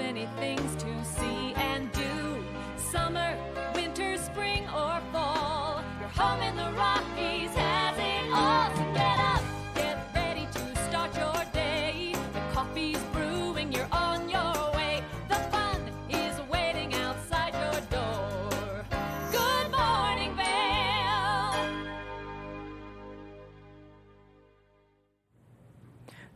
many things to see and do. Summer, winter, spring, or fall. Your home in the Rockies has it all. So get up, get ready to start your day. The coffee's brewing, you're on your way. The fun is waiting outside your door. Good morning, Vail.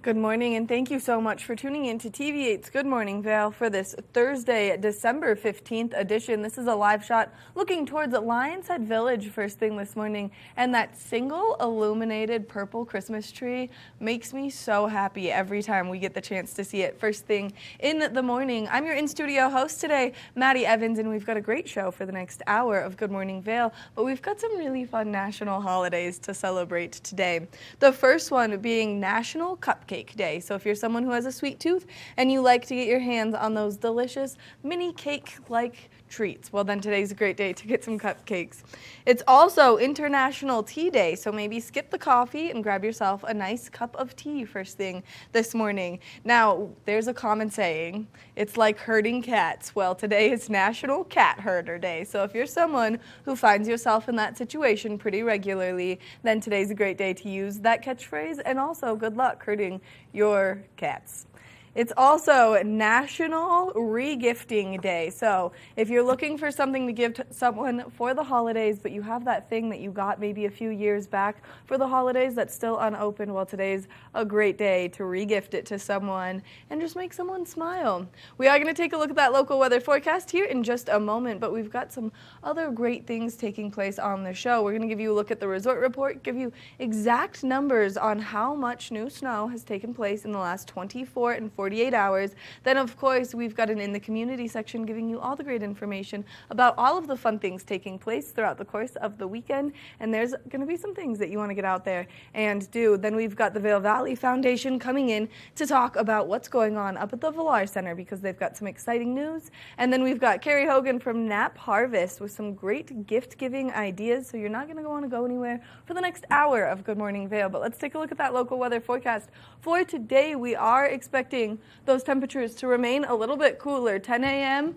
Good morning, and thank you so much for tuning in to TV8's Good Morning Vail for this Thursday, December 15th edition. This is a live shot looking towards Lion's Head Village first thing this morning, and that single illuminated purple Christmas tree makes me so happy every time we get the chance to see it first thing in the morning. I'm your in-studio host today, Maddie Evans, and we've got a great show for the next hour of Good Morning Vail, but we've got some really fun national holidays to celebrate today. The first one being National Cupcake Day. So if you're someone who has a sweet tooth and you like to get your hands on those delicious mini cake-like treats, well then today's a great day to get some cupcakes. It's also International Tea Day, so maybe skip the coffee and grab yourself a nice cup of tea first thing this morning. Now, there's a common saying, it's like herding cats. Well, today is National Cat Herder Day, so if you're someone who finds yourself in that situation pretty regularly, then today's a great day to use that catchphrase, and also good luck herding your cats. It's also National Regifting Day. So if you're looking for something to give to someone for the holidays, but you have that thing that you got maybe a few years back for the holidays that's still unopened, well, today's a great day to regift it to someone and just make someone smile. We are going to take a look at that local weather forecast here in just a moment, but we've got some other great things taking place on the show. We're going to give you a look at the resort report, give you exact numbers on how much new snow has taken place in the last 24 and 48 hours. Then, of course, we've got an In the Community section giving you all the great information about all of the fun things taking place throughout the course of the weekend. And there's going to be some things that you want to get out there and do. Then we've got the Vail Valley Foundation coming in to talk about what's going on up at the Villar Center because they've got some exciting news. And then we've got Carrie Hogan from Nap Harvest with some great gift-giving ideas. So you're not going to want to go anywhere for the next hour of Good Morning Vail. But let's take a look at that local weather forecast. For today, we are expecting those temperatures to remain a little bit cooler. 10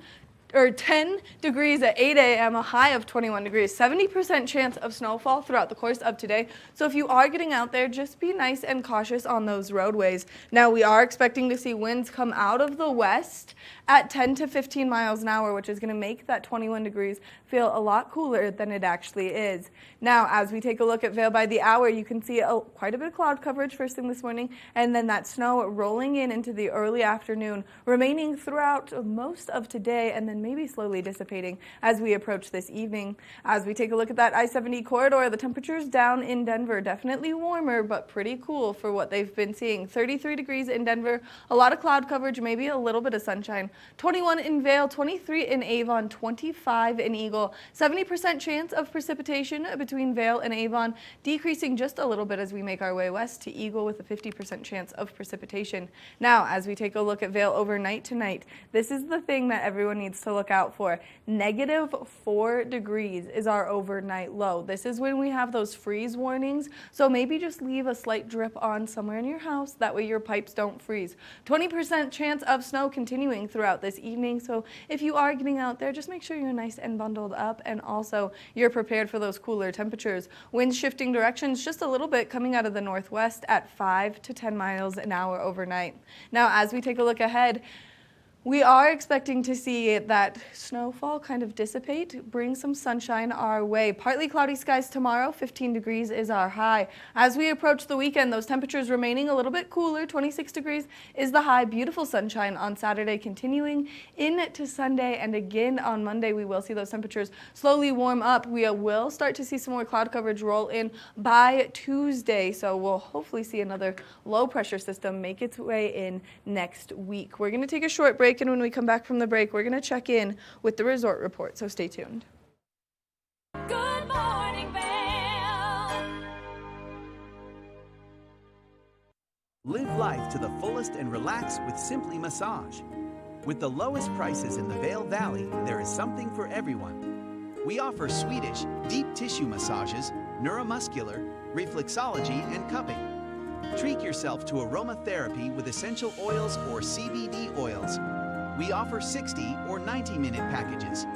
degrees at 8 a.m., a high of 21 degrees, 70% chance of snowfall throughout the course of today. So if you are getting out there, just be nice and cautious on those roadways. Now, we are expecting to see winds come out of the west at 10 to 15 miles an hour, which is going to make that 21 degrees feel a lot cooler than it actually is. Now, as we take a look at Vail by the hour, you can see quite a bit of cloud coverage first thing this morning, and then that snow rolling in into the early afternoon, remaining throughout most of today, and then maybe slowly dissipating as we approach this evening. As we take a look at that I-70 corridor, the temperatures down in Denver, definitely warmer, but pretty cool for what they've been seeing. 33 degrees in Denver, a lot of cloud coverage, maybe a little bit of sunshine. 21 in Vail, 23 in Avon, 25 in Eagle. 70% chance of precipitation between Vail and Avon, decreasing just a little bit as we make our way west to Eagle with a 50% chance of precipitation. Now, as we take a look at Vail overnight tonight, this is the thing that everyone needs to look out for. -4 degrees is our overnight low. This is when we have those freeze warnings, so maybe just leave a slight drip on somewhere in your house, that way your pipes don't freeze. 20% chance of snow continuing throughout this evening, so if you are getting out there, just make sure you're nice and bundled up, and also you're prepared for those cooler temperatures. Winds shifting directions just a little bit, coming out of the northwest at 5 to 10 miles an hour overnight. Now, as we take a look ahead, we are expecting to see that snowfall kind of dissipate, bring some sunshine our way. Partly cloudy skies tomorrow, 15 degrees is our high. As we approach the weekend, those temperatures remaining a little bit cooler, 26 degrees is the high. Beautiful sunshine on Saturday, continuing into Sunday, and again on Monday we will see those temperatures slowly warm up. We will start to see some more cloud coverage roll in by Tuesday, so we'll hopefully see another low pressure system make its way in next week. We're going to take a short break, and when we come back from the break, we're going to check in with the resort report, so stay tuned. Good morning, Vail. Live life to the fullest and relax with Simply Massage. With the lowest prices in the Vail Valley, there is something for everyone. We offer Swedish deep tissue massages, neuromuscular, reflexology, and cupping. Treat yourself to aromatherapy with essential oils or CBD oils. We offer 60 or 90-minute packages.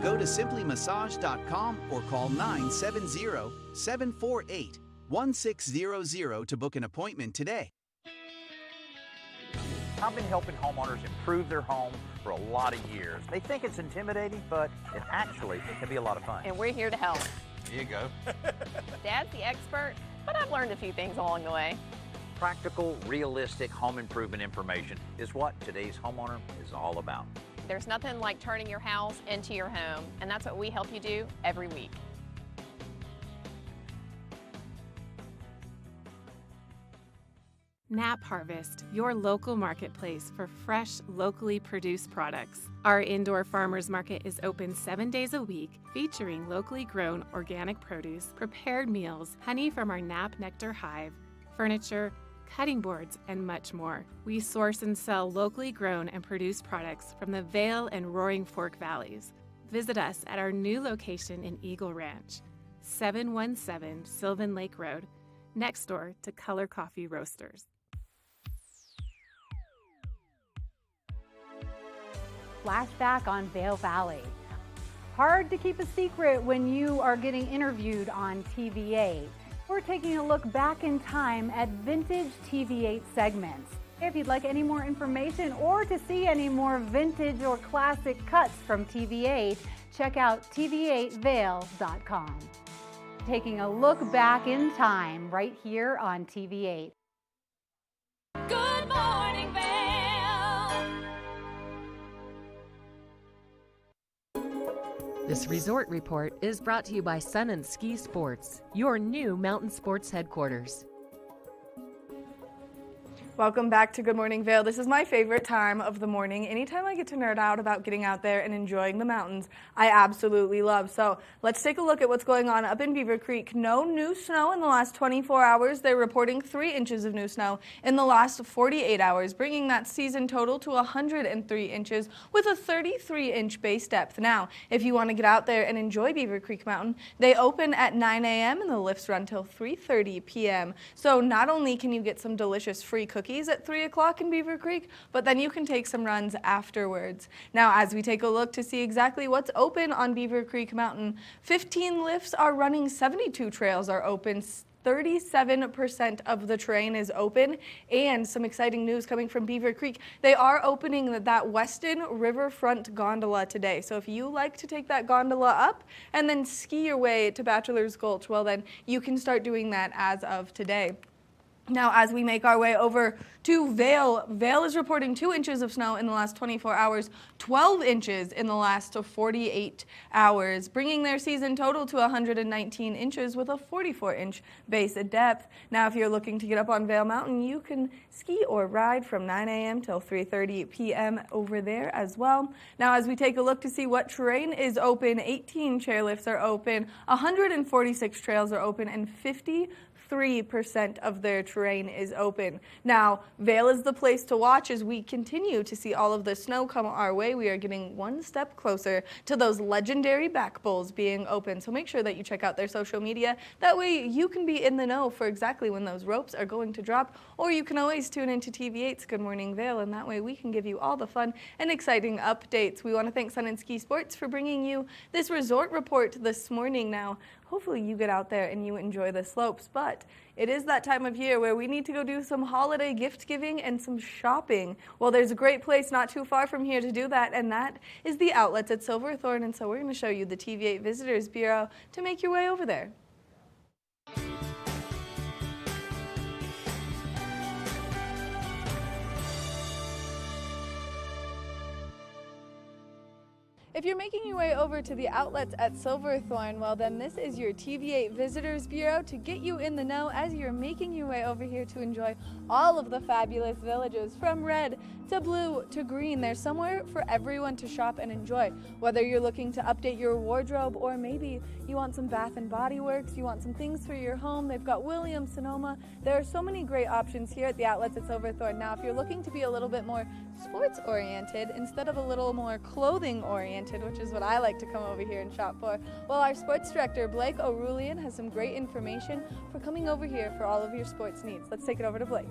Go to simplymassage.com or call 970-748-1600 to book an appointment today. I've been helping homeowners improve their home for a lot of years. They think it's intimidating, but it actually can be a lot of fun. And we're here to help. There you go. Dad's the expert, but I've learned a few things along the way. Practical, realistic home improvement information is what today's homeowner is all about. There's nothing like turning your house into your home, and that's what we help you do every week. Nap Harvest, your local marketplace for fresh, locally produced products. Our indoor farmers market is open 7 days a week, featuring locally grown organic produce, prepared meals, honey from our Nap Nectar hive, furniture, cutting boards, and much more. We source and sell locally grown and produced products from the Vail and Roaring Fork Valleys. Visit us at our new location in Eagle Ranch, 717 Sylvan Lake Road, next door to Color Coffee Roasters. Flashback on Vail Valley. Hard to keep a secret when you are getting interviewed on TV8. We're taking a look back in time at vintage TV8 segments. If you'd like any more information or to see any more vintage or classic cuts from TV8, check out tv8vail.com. Taking a look back in time right here on TV8. Good morning, Vail. This resort report is brought to you by Sun and Ski Sports, your new mountain sports headquarters. Welcome back to Good Morning Vail. This is my favorite time of the morning. Anytime I get to nerd out about getting out there and enjoying the mountains, I absolutely love. So let's take a look at what's going on up in Beaver Creek. No new snow in the last 24 hours. They're reporting 3 inches of new snow in the last 48 hours, bringing that season total to 103 inches with a 33-inch base depth. Now, if you want to get out there and enjoy Beaver Creek Mountain, they open at 9 a.m. and the lifts run till 3:30 p.m. So not only can you get some delicious free cookies at 3 o'clock in Beaver Creek, but then you can take some runs afterwards. Now, as we take a look to see exactly what's open on Beaver Creek Mountain, 15 lifts are running, 72 trails are open, 37% of the terrain is open, and some exciting news coming from Beaver Creek. They are opening that Weston Riverfront gondola today. So if you like to take that gondola up and then ski your way to Bachelor's Gulch, well then you can start doing that as of today. Now, as we make our way over to Vail, Vail is reporting 2 inches of snow in the last 24 hours, 12 inches in the last 48 hours, bringing their season total to 119 inches with a 44-inch base depth. Now, if you're looking to get up on Vail Mountain, you can ski or ride from 9 a.m. till 3:30 p.m. over there as well. Now, as we take a look to see what terrain is open, 18 chairlifts are open, 146 trails are open, and 53% of their terrain is open. Now, Vail is the place to watch as we continue to see all of the snow come our way. We are getting one step closer to those legendary back bowls being open. So make sure that you check out their social media. That way you can be in the know for exactly when those ropes are going to drop. Or you can always tune into TV8's Good Morning Vail, and that way we can give you all the fun and exciting updates. We want to thank Sun and Ski Sports for bringing you this resort report this morning. Now, hopefully you get out there and you enjoy the slopes, but it is that time of year where we need to go do some holiday gift giving and some shopping. Well, there's a great place not too far from here to do that, and that is the Outlets at Silverthorne, and so we're going to show you the TV8 Visitors Bureau to make your way over there. If you're making your way over to the Outlets at Silverthorne, well then this is your TV8 Visitors Bureau to get you in the know as you're making your way over here to enjoy all of the fabulous villages from red to blue to green. There's somewhere for everyone to shop and enjoy. Whether you're looking to update your wardrobe or maybe you want some Bath and Body Works, you want some things for your home, they've got Williams, Sonoma. There are so many great options here at the Outlets at Silverthorne. Now, if you're looking to be a little bit more sports oriented instead of a little more clothing oriented, which is what I like to come over here and shop for, well, our sports director Blake O'Rulian has some great information for coming over here for all of your sports needs. Let's take it over to Blake.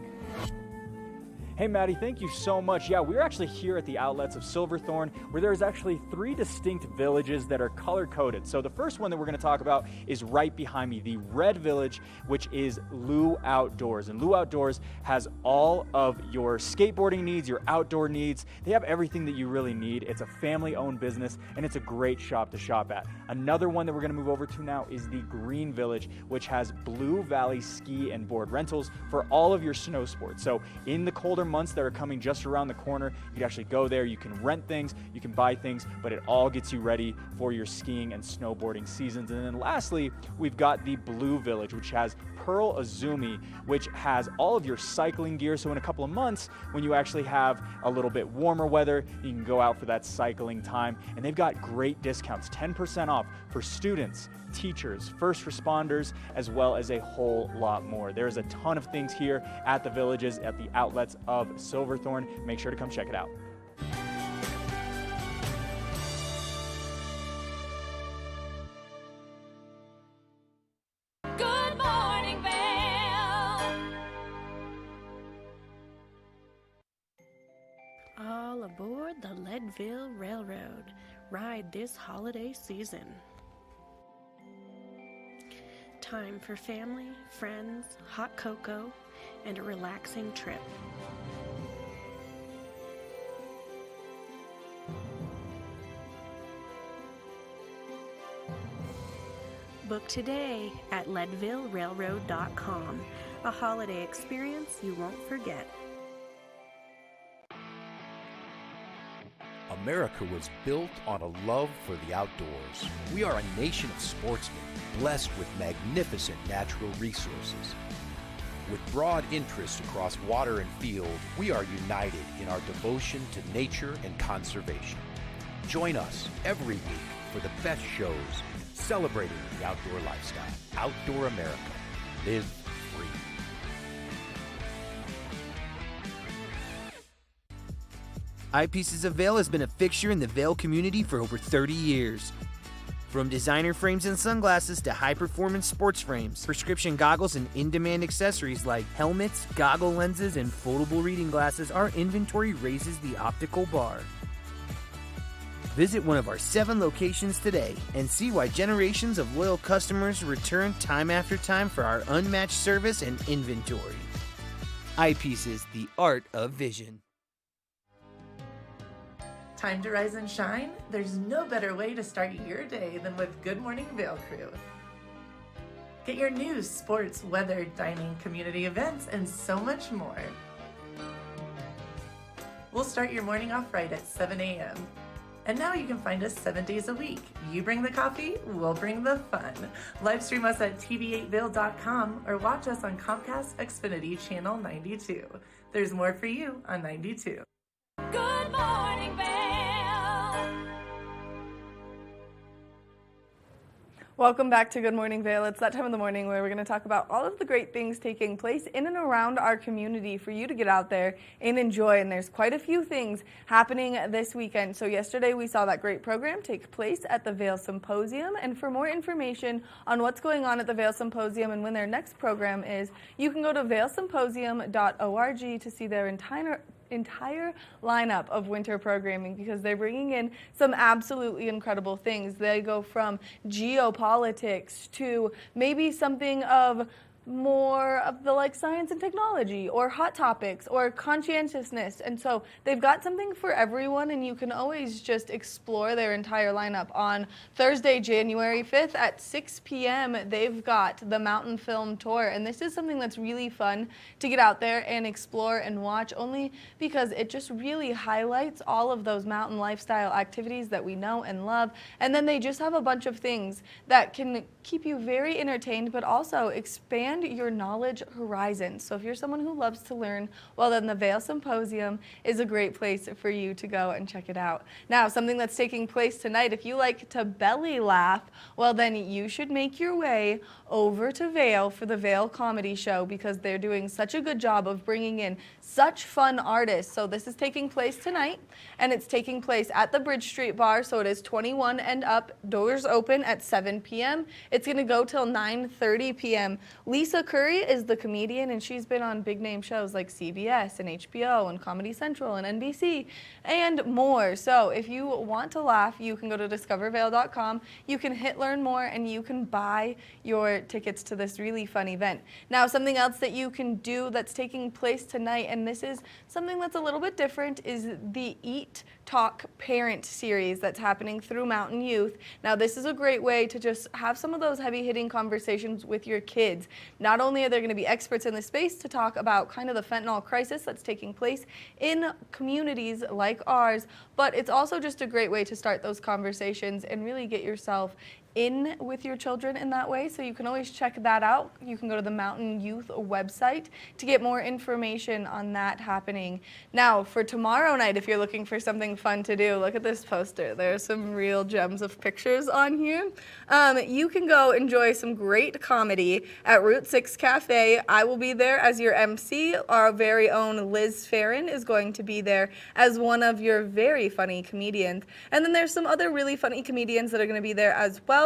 Hey Maddie, thank you so much. Yeah, we're actually here at the outlets of Silverthorne, where there's actually 3 distinct villages that are color-coded. So the first one that we're going to talk about is right behind me, the Red Village, which is Lou Outdoors. And Lou Outdoors has all of your skateboarding needs, your outdoor needs. They have everything that you really need. It's a family-owned business, and it's a great shop to shop at. Another one that we're going to move over to now is the Green Village, which has Blue Valley ski and board rentals for all of your snow sports. So in the colder months that are coming just around the corner, you can actually go there, you can rent things, you can buy things, but it all gets you ready for your skiing and snowboarding seasons. And then lastly, we've got the Blue Village, which has Pearl Azumi, which has all of your cycling gear. So in a couple of months, when you actually have a little bit warmer weather, you can go out for that cycling time. And they've got great discounts, 10% off for students, teachers, first responders, as well as a whole lot more. There's a ton of things here at the villages, at the outlets of Silverthorne. Make sure to come check it out. Good morning, Vail. All aboard the Leadville Railroad. Ride this holiday season. Time for family, friends, hot cocoa, and a relaxing trip. Book today at leadvillerailroad.com. A holiday experience you won't forget. America was built on a love for the outdoors. We are a nation of sportsmen, blessed with magnificent natural resources. With broad interests across water and field, we are united in our devotion to nature and conservation. Join us every week for the best shows celebrating the outdoor lifestyle. Outdoor America. Live free. Eyepieces of Vail has been a fixture in the Vail community for over 30 years. From designer frames and sunglasses to high-performance sports frames, prescription goggles and in-demand accessories like helmets, goggle lenses, and foldable reading glasses, our inventory raises the optical bar. Visit one of our 7 locations today and see why generations of loyal customers return time after time for our unmatched service and inventory. Eyepieces, the art of vision. Time to rise and shine? There's no better way to start your day than with Good Morning Vail Crew. Get your news, sports, weather, dining, community events, and so much more. We'll start your morning off right at 7 a.m. And now you can find us 7 days a week. You bring the coffee, we'll bring the fun. Live stream us at tv8vail.com or watch us on Comcast Xfinity Channel 92. There's more for you on 92. Good morning, Vail. Welcome back to Good Morning Vail. It's that time of the morning where we're going to talk about all of the great things taking place in and around our community for you to get out there and enjoy. And there's quite a few things happening this weekend. So yesterday we saw that great program take place at the Vail Symposium. And for more information on what's going on at the Vail Symposium and when their next program is, you can go to vailsymposium.org to see their entire lineup of winter programming, because they're bringing in some absolutely incredible things. They go from geopolitics to maybe something of more of the like science and technology or hot topics or conscientiousness. And so they've got something for everyone, and you can always just explore their entire lineup. On Thursday, January 5th at 6 p.m., they've got the Mountain Film Tour. And this is something that's really fun to get out there and explore and watch, only because it just really highlights all of those mountain lifestyle activities that we know and love. And then they just have a bunch of things that can keep you very entertained, but also expand your knowledge horizon. So if you're someone who loves to learn, well, then the Vail Symposium is a great place for you to go and check it out. Now, something that's taking place tonight, if you like to belly laugh, well, then you should make your way over to Vail for the Vail Comedy Show, because they're doing such a good job of bringing in such fun artists. So this is taking place tonight, and it's taking place at the Bridge Street Bar, so it is 21 and up. Doors open at 7 p.m. It's going to go till 9:30 p.m. Lee Lisa Curry is the comedian, and she's been on big name shows like CBS and HBO and Comedy Central and NBC and more. So if you want to laugh, you can go to discovervail.com. You can hit learn more, and you can buy your tickets to this really fun event. Now, something else that you can do that's taking place tonight, and this is something that's a little bit different, is the Eat Talk Parent series that's happening through Mountain Youth. Now, this is a great way to just have some of those heavy-hitting conversations with your kids. Not only are there going to be experts in the space to talk about kind of the fentanyl crisis that's taking place in communities like ours, but it's also just a great way to start those conversations and really get yourself in with your children in that way. So you can always check that out. You can go to the Mountain Youth website to get more information on that happening. Now, for tomorrow night, if you're looking for something fun to do, look at this poster. There are some real gems of pictures on here. You can go enjoy some great comedy at Route 6 Cafe. I will be there as your MC. Our very own Liz Farron is going to be there as one of your very funny comedians. And then there's some other really funny comedians that are going to be there as well.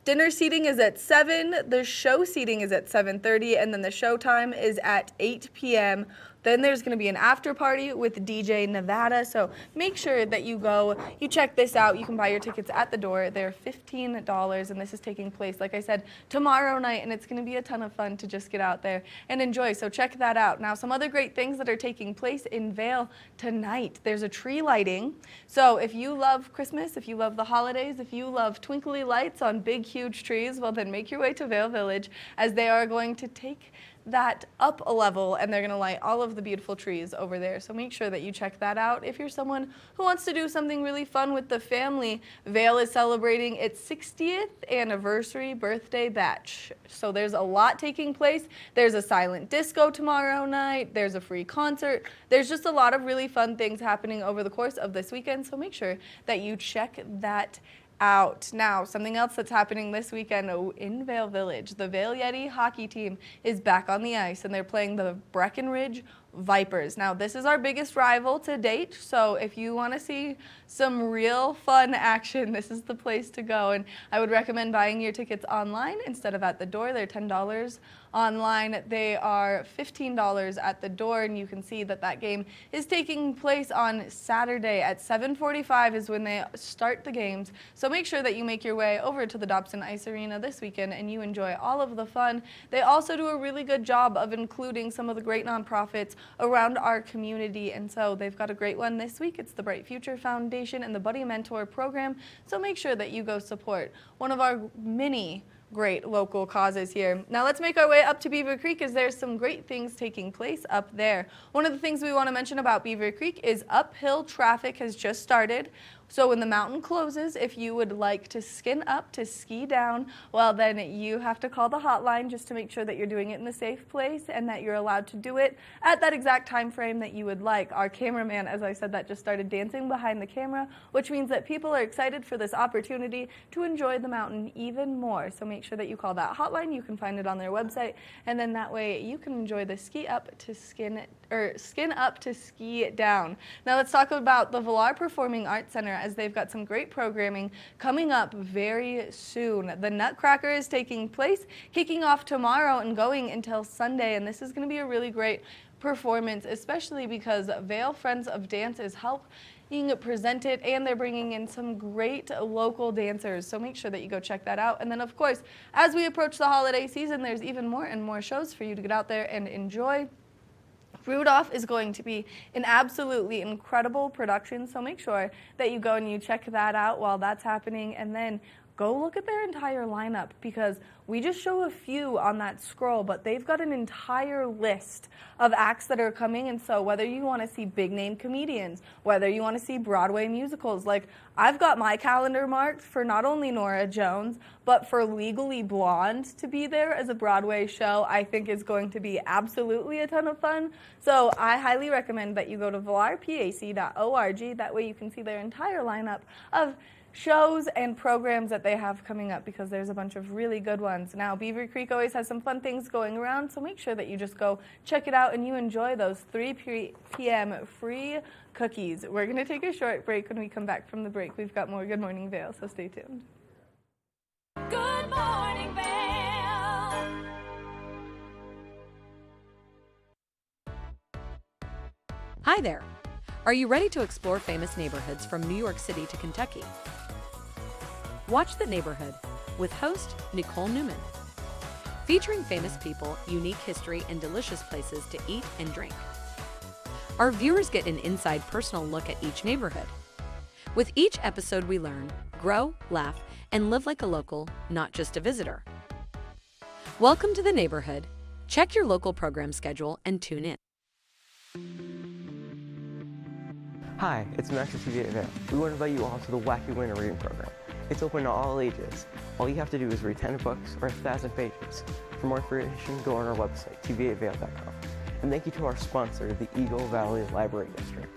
Dinner seating is at 7, the show seating is at 7:30, and then the show time is at 8 p.m. Then there's going to be an after party with DJ Nevada, so make sure that you go, you check this out. You can buy your tickets at the door. They're $15, and this is taking place, like I said, tomorrow night, and it's going to be a ton of fun to just get out there and enjoy, so check that out. Now, some other great things that are taking place in Vail tonight. There's a tree lighting, so if you love Christmas, if you love the holidays, if you love twinkly lights on big, huge trees, well, then make your way to Vail Village, as they are going to take that up a level, and they're going to light all of the beautiful trees over there. So make sure that you check that out. If you're someone who wants to do something really fun with the family, Vail is celebrating its 60th anniversary birthday bash. So there's a lot taking place. There's a silent disco tomorrow night. There's a free concert. There's just a lot of really fun things happening over the course of this weekend. So make sure that you check that out. Now, something else that's happening this weekend in Vail Village. The Vail Yeti hockey team is back on the ice, and they're playing the Breckenridge Vipers. Now, this is our biggest rival to date, so if you want to see some real fun action, this is the place to go. And I would recommend buying your tickets online instead of at the door. They're $10 online. They are $15 at the door, and you can see that that game is taking place on Saturday at 7:45 is when they start the games. So make sure that you make your way over to the Dobson Ice Arena this weekend and you enjoy all of the fun. They also do a really good job of including some of the great nonprofits around our community, and so they've got a great one this week. It's the Bright Future Foundation and the Buddy Mentor Program, so make sure that you go support one of our many great local causes here. Now let's make our way up to Beaver Creek, as there's some great things taking place up there. One of the things we want to mention about Beaver Creek is uphill traffic has just started. So when the mountain closes, if you would like to skin up to ski down, well, then you have to call the hotline just to make sure that you're doing it in a safe place and that you're allowed to do it at that exact time frame that you would like. Our cameraman, as I said, that just started dancing behind the camera, which means that people are excited for this opportunity to enjoy the mountain even more. So make sure that you call that hotline. You can find it on their website, and then that way you can enjoy the skin up to ski down. Now let's talk about the Villar Performing Arts Center, as they've got some great programming coming up very soon. The Nutcracker is taking place, kicking off tomorrow and going until Sunday, and this is going to be a really great performance, especially because Vail Friends of Dance is helping present it, and they're bringing in some great local dancers, so make sure that you go check that out. And then, of course, as we approach the holiday season, there's even more and more shows for you to get out there and enjoy. Rudolph is going to be an absolutely incredible production, so make sure that you go and you check that out while that's happening, and then go look at their entire lineup, because we just show a few on that scroll, but they've got an entire list of acts that are coming. And so whether you want to see big name comedians, whether you want to see Broadway musicals, like I've got my calendar marked for not only Norah Jones, but for Legally Blonde to be there as a Broadway show, I think is going to be absolutely a ton of fun. So I highly recommend that you go to villarpac.org. That way you can see their entire lineup of shows and programs that they have coming up, because there's a bunch of really good ones. Now, Beaver Creek always has some fun things going around, so make sure that you just go check it out and you enjoy those 3 p.m. free cookies. We're going to take a short break. When we come back from the break, we've got more Good Morning Vail, so stay tuned. Good morning, Vail. Hi there! Are you ready to explore famous neighborhoods from New York City to Kentucky? Watch The Neighborhood with host Nicole Newman. Featuring famous people, unique history, and delicious places to eat and drink. Our viewers get an inside personal look at each neighborhood. With each episode we learn, grow, laugh, and live like a local, not just a visitor. Welcome to The Neighborhood. Check your local program schedule and tune in. Hi, it's Max with TV8 Vail. We want to invite you all to the Wacky Winter Reading Program. It's open to all ages. All you have to do is read 10 books or 1,000 pages. For more information, go on our website, tv8vail.com. And thank you to our sponsor, the Eagle Valley Library District.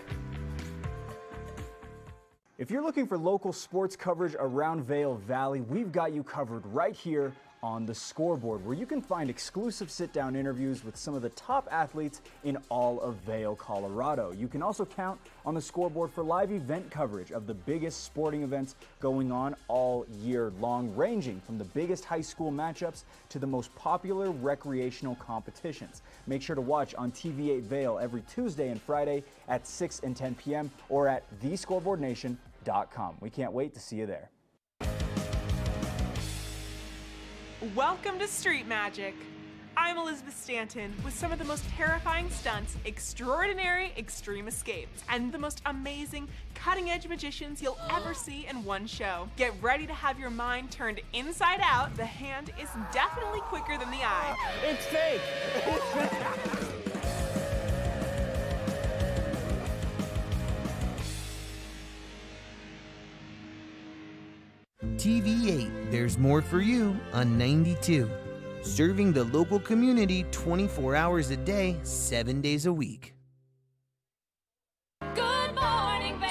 If you're looking for local sports coverage around Vail Valley, we've got you covered right here on The Scoreboard, where you can find exclusive sit-down interviews with some of the top athletes in all of Vail, Colorado. You can also count on The Scoreboard for live event coverage of the biggest sporting events going on all year long, ranging from the biggest high school matchups to the most popular recreational competitions. Make sure to watch on TV8 Vail every Tuesday and Friday at 6 and 10 p.m. or at thescoreboardnation.com. We can't wait to see you there. Welcome to Street Magic. I'm Elizabeth Stanton with some of the most terrifying stunts, extraordinary extreme escapes, and the most amazing cutting-edge magicians you'll ever see in one show. Get ready to have your mind turned inside out. The hand is definitely quicker than the eye. It's fake! TV8, there's more for you on 92. Serving the local community 24 hours a day, 7 days a week. Good morning, Vail.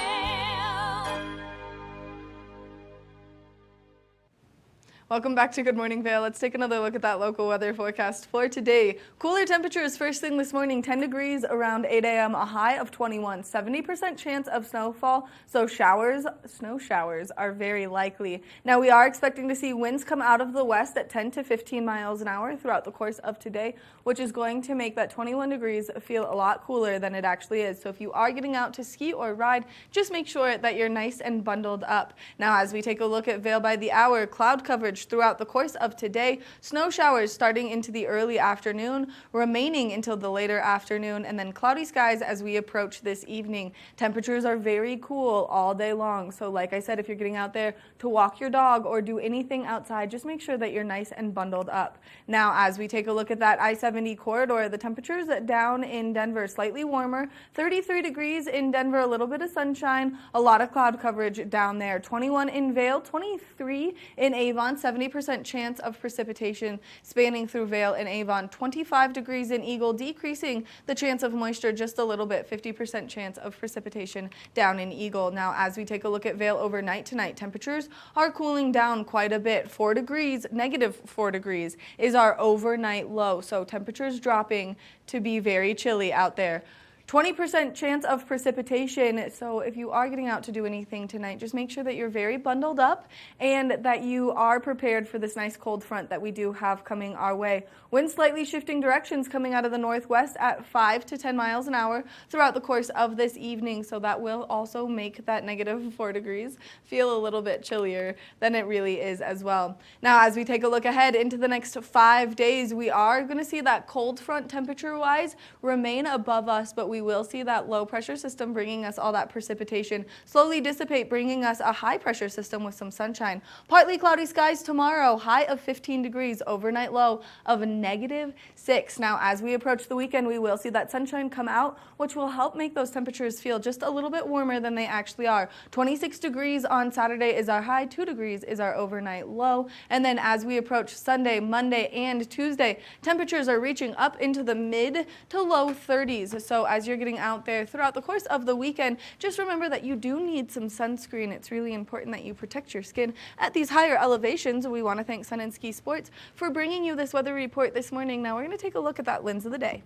Welcome back to Good Morning Vail. Let's take another look at that local weather forecast for today. Cooler temperatures first thing this morning, 10 degrees around 8 a.m., a high of 21, 70% chance of snowfall, so snow showers are very likely. Now we are expecting to see winds come out of the west at 10 to 15 miles an hour throughout the course of today, which is going to make that 21 degrees feel a lot cooler than it actually is. So if you are getting out to ski or ride, just make sure that you're nice and bundled up. Now as we take a look at Vail by the hour, cloud coverage throughout the course of today. Snow showers starting into the early afternoon, remaining until the later afternoon, and then cloudy skies as we approach this evening. Temperatures are very cool all day long. So like I said, if you're getting out there to walk your dog or do anything outside, just make sure that you're nice and bundled up. Now, as we take a look at that I-70 corridor, the temperatures down in Denver slightly warmer, 33 degrees in Denver, a little bit of sunshine, a lot of cloud coverage down there. 21 in Vail, 23 in Avon, 70% chance of precipitation spanning through Vail and Avon. 25 degrees in Eagle, decreasing the chance of moisture just a little bit. 50% chance of precipitation down in Eagle. Now, as we take a look at Vail overnight tonight, temperatures are cooling down quite a bit. 4 degrees, negative 4 degrees is our overnight low. So temperatures dropping to be very chilly out there. 20% chance of precipitation, so if you are getting out to do anything tonight, just make sure that you're very bundled up and that you are prepared for this nice cold front that we do have coming our way. Wind slightly shifting directions coming out of the northwest at 5 to 10 miles an hour throughout the course of this evening, so that will also make that negative 4 degrees feel a little bit chillier than it really is as well. Now, as we take a look ahead into the next 5 days, we are going to see that cold front temperature-wise remain above us, but we will see that low pressure system bringing us all that precipitation slowly dissipate, bringing us a high pressure system with some sunshine. Partly cloudy skies tomorrow, high of 15 degrees, overnight low of -6. Now, as we approach the weekend, we will see that sunshine come out, which will help make those temperatures feel just a little bit warmer than they actually are. 26 degrees on Saturday is our high, 2 degrees is our overnight low. And then as we approach Sunday, Monday, and Tuesday, temperatures are reaching up into the mid to low 30s. So as you're getting out there throughout the course of the weekend, just remember that you do need some sunscreen. It's really important that you protect your skin at these higher elevations. We want to thank Sun and Ski Sports for bringing you this weather report this morning. Now we're going to take a look at that lens of the day.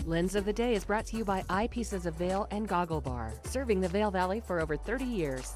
Lens of the Day is brought to you by Eyepieces of Vail and Goggle Bar, serving the Vail Valley for over 30 years.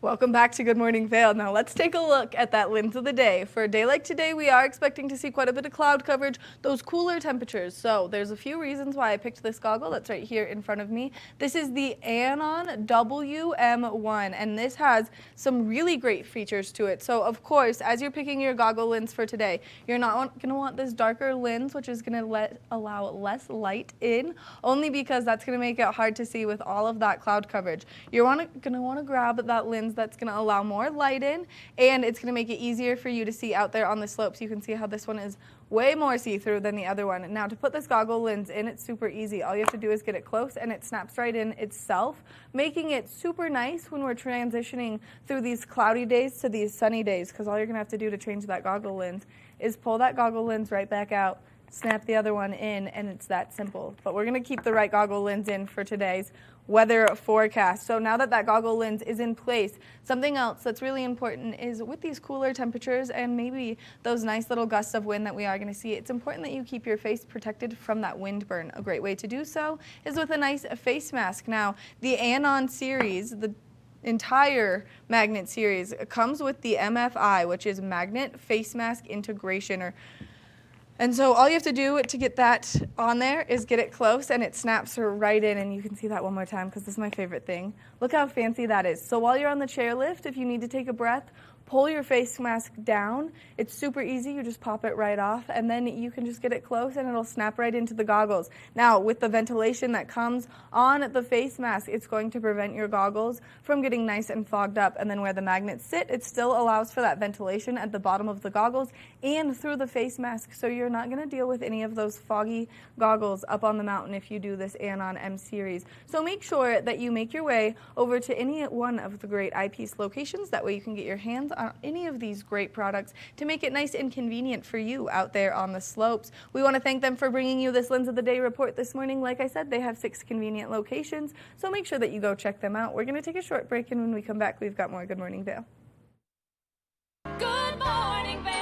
Welcome back to Good Morning Vail. Now let's take a look at that lens of the day. For a day like today, we are expecting to see quite a bit of cloud coverage, those cooler temperatures. So there's a few reasons why I picked this goggle that's right here in front of me. This is the Anon WM1, and this has some really great features to it. So of course, as you're picking your goggle lens for today, you're not going to want this darker lens, which is going to allow less light in, only because that's going to make it hard to see with all of that cloud coverage. You're going to want to grab that lens that's going to allow more light in, and it's going to make it easier for you to see out there on the slopes. You can see how this one is way more see-through than the other one. Now to put this goggle lens in, it's super easy. All you have to do is get it close and it snaps right in itself, making it super nice when we're transitioning through these cloudy days to these sunny days, because all you're going to have to do to change that goggle lens is pull that goggle lens right back out, snap the other one in, and it's that simple. But we're going to keep the right goggle lens in for today's weather forecast. So now that goggle lens is in place, something else that's really important is with these cooler temperatures and maybe those nice little gusts of wind that we are going to see, it's important that you keep your face protected from that wind burn. A great way to do so is with a nice face mask. Now, the Anon series, the entire magnet series, comes with the MFI, which is Magnet Face Mask Integration, and so all you have to do to get that on there is get it close, and it snaps right in, and you can see that one more time because this is my favorite thing. Look how fancy that is. So while you're on the chairlift, if you need to take a breath, pull your face mask down. It's super easy. You just pop it right off, and then you can just get it close, and it'll snap right into the goggles. Now, with the ventilation that comes on the face mask, it's going to prevent your goggles from getting nice and fogged up. And then where the magnets sit, it still allows for that ventilation at the bottom of the goggles and through the face mask, so you're not going to deal with any of those foggy goggles up on the mountain if you do this Anon M series. So make sure that you make your way over to any one of the great eyepiece locations. That way you can get your hands on any of these great products to make it nice and convenient for you out there on the slopes. We want to thank them for bringing you this Lens of the Day report this morning. Like I said, they have 6 convenient locations, so make sure that you go check them out. We're going to take a short break, and when we come back, we've got more Good Morning Vail. Good morning, Vail.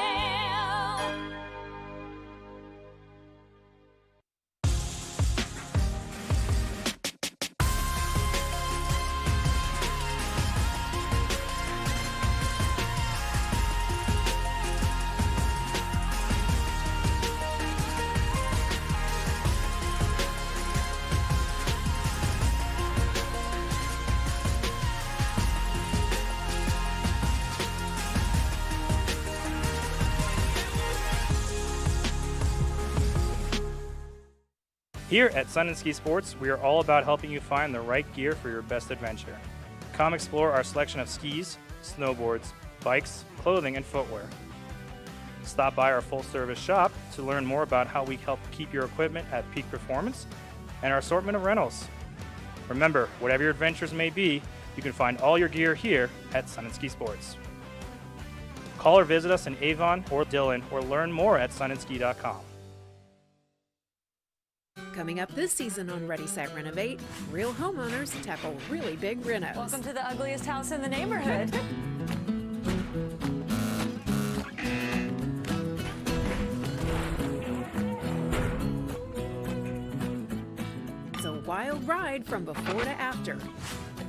Here at Sun and Ski Sports, we are all about helping you find the right gear for your best adventure. Come explore our selection of skis, snowboards, bikes, clothing, and footwear. Stop by our full-service shop to learn more about how we help keep your equipment at peak performance and our assortment of rentals. Remember, whatever your adventures may be, you can find all your gear here at Sun and Ski Sports. Call or visit us in Avon or Dillon, or learn more at sunandski.com. Coming up this season on Ready, Set, Renovate, real homeowners tackle really big renos. Welcome to the ugliest house in the neighborhood. It's a wild ride from before to after.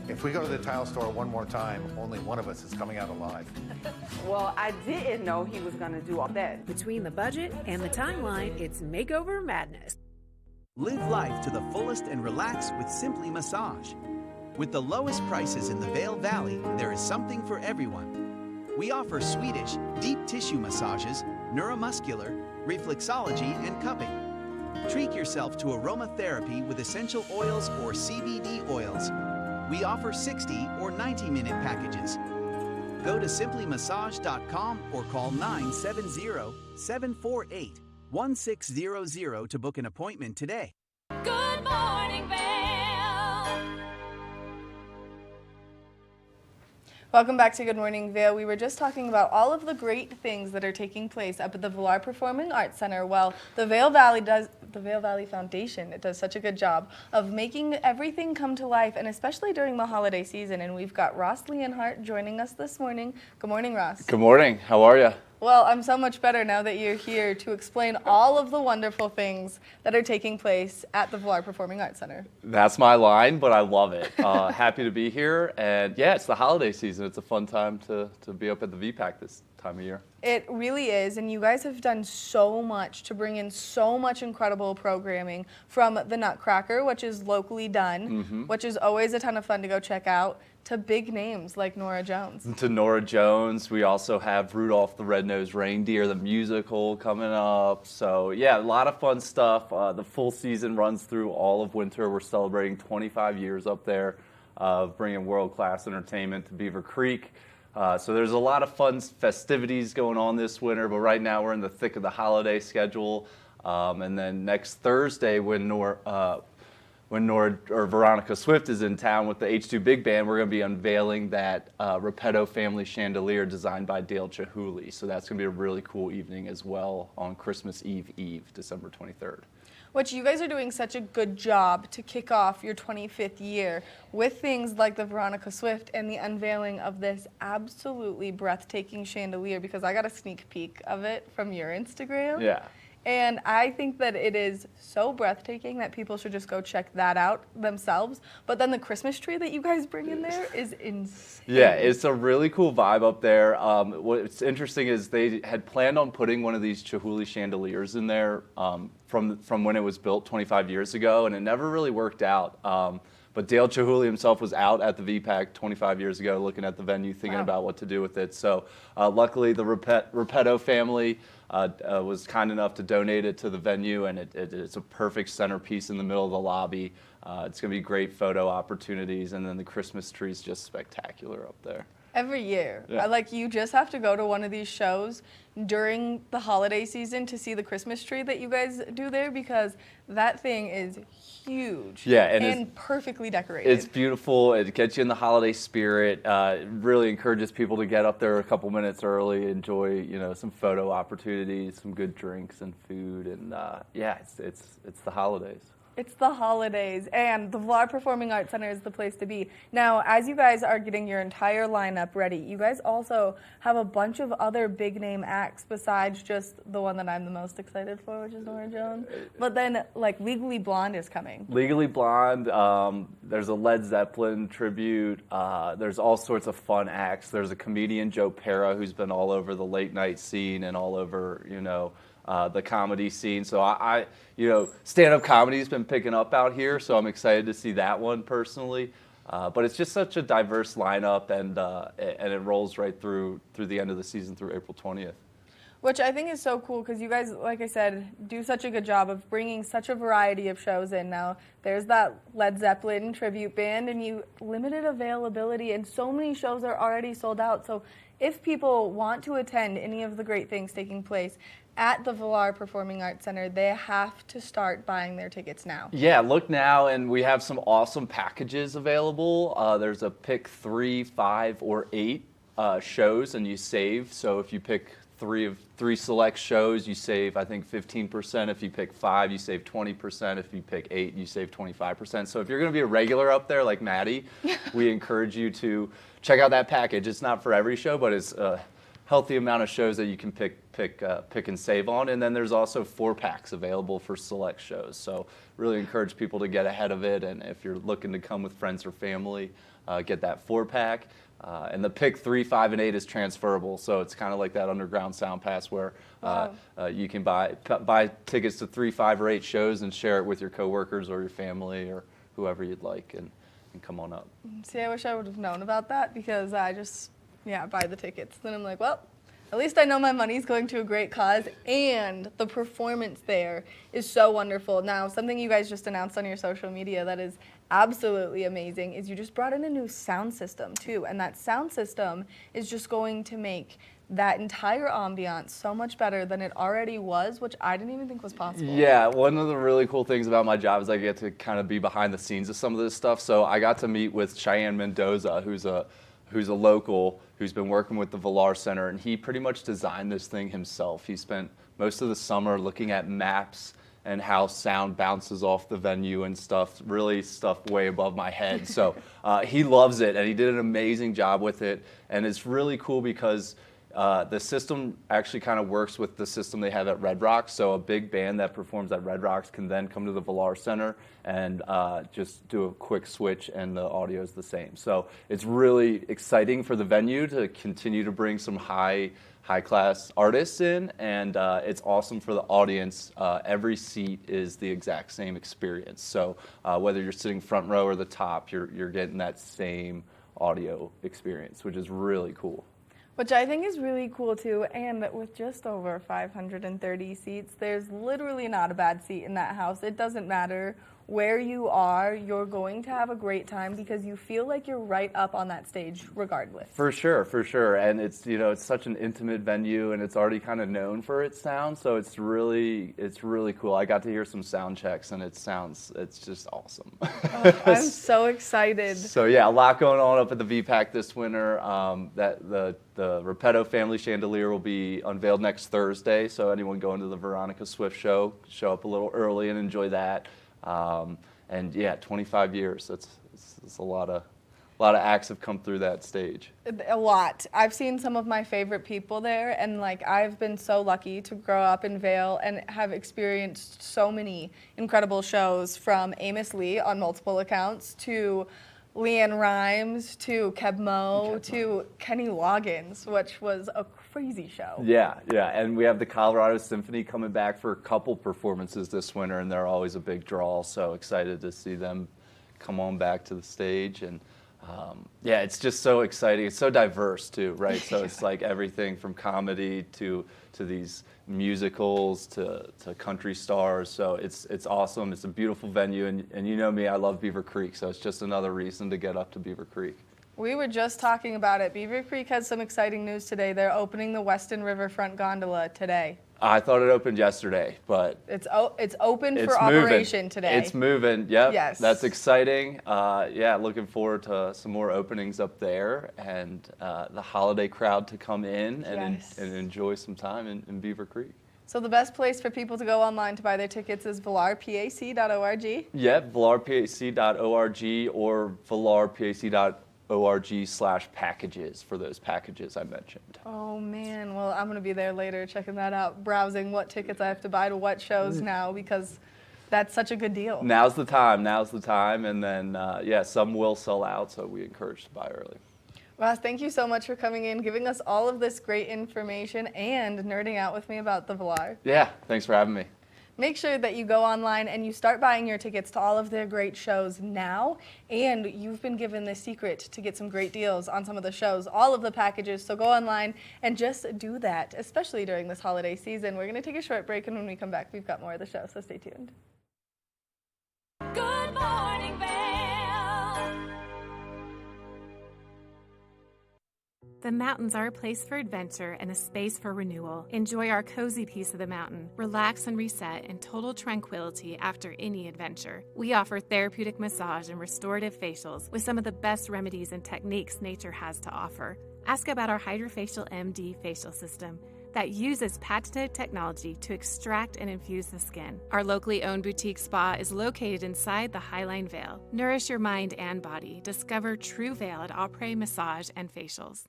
If we go to the tile store one more time, only one of us is coming out alive. Well, I didn't know he was going to do all that. Between the budget and the timeline, it's makeover madness. Live life to the fullest and relax with Simply Massage. With the lowest prices in the Vail Valley, there is something for everyone. We offer Swedish, deep tissue massages, neuromuscular, reflexology, and cupping. Treat yourself to aromatherapy with essential oils or CBD oils. We offer 60 or 90-minute packages. Go to simplymassage.com or call 970-748-1600 to book an appointment today. Good morning, Vail. Welcome back to Good Morning Vail. We were just talking about all of the great things that are taking place up at the Villar Performing Arts Center. Well, the Vail Valley Foundation, it does such a good job of making everything come to life, and especially during the holiday season. And we've got Ross Leonhardt joining us this morning. Good morning, Ross. Good morning. How are you? Well, I'm so much better now that you're here to explain all of the wonderful things that are taking place at the Vail Performing Arts Center. That's my line, but I love it. Happy to be here. And yeah, it's the holiday season. It's a fun time to be up at the VPAC this time of year. It really is, and you guys have done so much to bring in so much incredible programming from the Nutcracker, which is locally done, which is always a ton of fun to go check out, to big names like Norah Jones. To Norah Jones. We also have Rudolph the Red-Nosed Reindeer, the musical, coming up. So yeah, a lot of fun stuff. The full season runs through all of winter. We're celebrating 25 years up there of bringing world-class entertainment to Beaver Creek. So there's a lot of fun festivities going on this winter, but right now we're in the thick of the holiday schedule. And then next Thursday, when Veronica Swift is in town with the H2 Big Band, we're going to be unveiling that Repetto family chandelier designed by Dale Chihuly. So that's going to be a really cool evening as well on Christmas Eve, December 23rd. Which you guys are doing such a good job to kick off your 25th year with things like the Veronica Swift and the unveiling of this absolutely breathtaking chandelier, because I got a sneak peek of it from your Instagram. Yeah. And I think that it is so breathtaking that people should just go check that out themselves. But then the Christmas tree that you guys bring in there is insane. Yeah, it's a really cool vibe up there. What's interesting is they had planned on putting one of these Chihuly chandeliers in there from when it was built 25 years ago, and it never really worked out. But Dale Chihuly himself was out at the VPAC 25 years ago looking at the venue, thinking about what to do with it. So luckily the Repetto family was kind enough to donate it to the venue, and it's a perfect centerpiece in the middle of the lobby. It's going to be great photo opportunities, and then the Christmas tree is just spectacular up there. Every year. Yeah. Like, you just have to go to one of these shows during the holiday season to see the Christmas tree that you guys do there, because that thing is huge. Yeah, and perfectly decorated. It's beautiful. It gets you in the holiday spirit. It really encourages people to get up there a couple minutes early, enjoy some photo opportunities, some good drinks and food, and yeah, it's the holidays. It's the holidays, and the Vail Performing Arts Center is the place to be. Now, as you guys are getting your entire lineup ready, you guys also have a bunch of other big-name acts besides just the one that I'm the most excited for, which is Norah Jones. But then, like, Legally Blonde is coming. Legally Blonde, there's a Led Zeppelin tribute, there's all sorts of fun acts. There's a comedian, Joe Pera, who's been all over the late-night scene and all over, the comedy scene. So stand-up comedy's been picking up out here, so I'm excited to see that one personally. But it's just such a diverse lineup, and it rolls right through the end of the season through April 20th. Which I think is so cool, because you guys, like I said, do such a good job of bringing such a variety of shows in. Now, there's that Led Zeppelin tribute band, and you limited availability, and so many shows are already sold out. So if people want to attend any of the great things taking place at the Vail Performing Arts Center, they have to start buying their tickets now. Yeah, look now, and we have some awesome packages available. There's a pick 3, 5, or 8 shows, and you save. So if you pick three select shows, you save, I think, 15%. If you pick 5, you save 20%. If you pick 8, you save 25%. So if you're going to be a regular up there like Maddie, we encourage you to check out that package. It's not for every show, but it's a healthy amount of shows that you can pick and save on. And then there's also 4-packs available for select shows. So really encourage people to get ahead of it. And if you're looking to come with friends or family, get that 4-pack. And the pick 3, 5, and 8 is transferable, so it's kind of like that underground sound pass where you can buy tickets to 3, 5, or 8 shows and share it with your coworkers or your family or whoever you'd like, and come on up. See, I wish I would have known about that, because I just buy the tickets. Then I'm like, well, at least I know my money's going to a great cause, and the performance there is so wonderful. Now, something you guys just announced on your social media that is absolutely amazing is you just brought in a new sound system too, and that sound system is just going to make that entire ambiance so much better than it already was, which I didn't even think was possible. Yeah, one of the really cool things about my job is I get to kind of be behind the scenes of some of this stuff. So I got to meet with Cheyenne Mendoza, who's a local who's been working with the Vail Center, and he pretty much designed this thing himself. He spent most of the summer looking at maps and how sound bounces off the venue and stuff, really stuff way above my head. So he loves it, and he did an amazing job with it. And it's really cool because The system actually kind of works with the system they have at Red Rocks. So a big band that performs at Red Rocks can then come to the Vail Center and just do a quick switch, and the audio is the same. So it's really exciting for the venue to continue to bring some high-class artists in, and it's awesome for the audience. Every seat is the exact same experience. So whether you're sitting front row or the top, you're getting that same audio experience, which is really cool. Which I think is really cool too, and with just over 530 seats, there's literally not a bad seat in that house. It doesn't matter where you are, you're going to have a great time because you feel like you're right up on that stage regardless. For sure. And it's, it's such an intimate venue, and it's already kind of known for its sound, so it's really cool. I got to hear some sound checks, and it's just awesome. Oh, I'm so excited. So yeah, a lot going on up at the VPAC this winter. That the Repetto family chandelier will be unveiled next Thursday, so anyone going to the Veronica Swift show up a little early and enjoy that. And yeah, 25 years. That's a lot of acts have come through that stage. A lot. I've seen some of my favorite people there, and I've been so lucky to grow up in Vail and have experienced so many incredible shows, from Amos Lee on multiple accounts to Leanne Rimes to Keb Mo to Kenny Loggins, which was a crazy show. Yeah, and we have the Colorado Symphony coming back for a couple performances this winter, and they're always a big draw, so excited to see them come on back to the stage. And yeah, it's just so exciting. It's so diverse too, right? So it's like everything from comedy to these musicals to country stars. So it's awesome. It's a beautiful venue, and you know me, I love Beaver Creek, so it's just another reason to get up to Beaver Creek. We were just talking about it. Beaver Creek has some exciting news today. They're opening the Weston Riverfront Gondola today. I thought it opened yesterday, but it's open for operation today. It's moving. Yep. Yes. That's exciting. Yeah, looking forward to some more openings up there, and the holiday crowd to come in and enjoy some time in Beaver Creek. So the best place for people to go online to buy their tickets is valarpac.org. Yep, valarpac.org or valarpac.org/packages for those packages I mentioned. Oh man, well, I'm going to be there later checking that out, browsing what tickets I have to buy to what shows now, because that's such a good deal. Now's the time, and then yeah, some will sell out, so we encourage to buy early. Ross, thank you so much for coming in, giving us all of this great information, and nerding out with me about the Valar. Yeah, thanks for having me. Make sure that you go online and you start buying your tickets to all of their great shows now. And you've been given the secret to get some great deals on some of the shows, all of the packages. So go online and just do that, especially during this holiday season. We're going to take a short break, and when we come back, we've got more of the show, so stay tuned. Good morning, Vail. The mountains are a place for adventure and a space for renewal. Enjoy our cozy piece of the mountain. Relax and reset in total tranquility after any adventure. We offer therapeutic massage and restorative facials with some of the best remedies and techniques nature has to offer. Ask about our Hydrofacial MD facial system that uses patented technology to extract and infuse the skin. Our locally owned boutique spa is located inside the Highline Vail. Nourish your mind and body. Discover true Vail at Après Massage and Facials.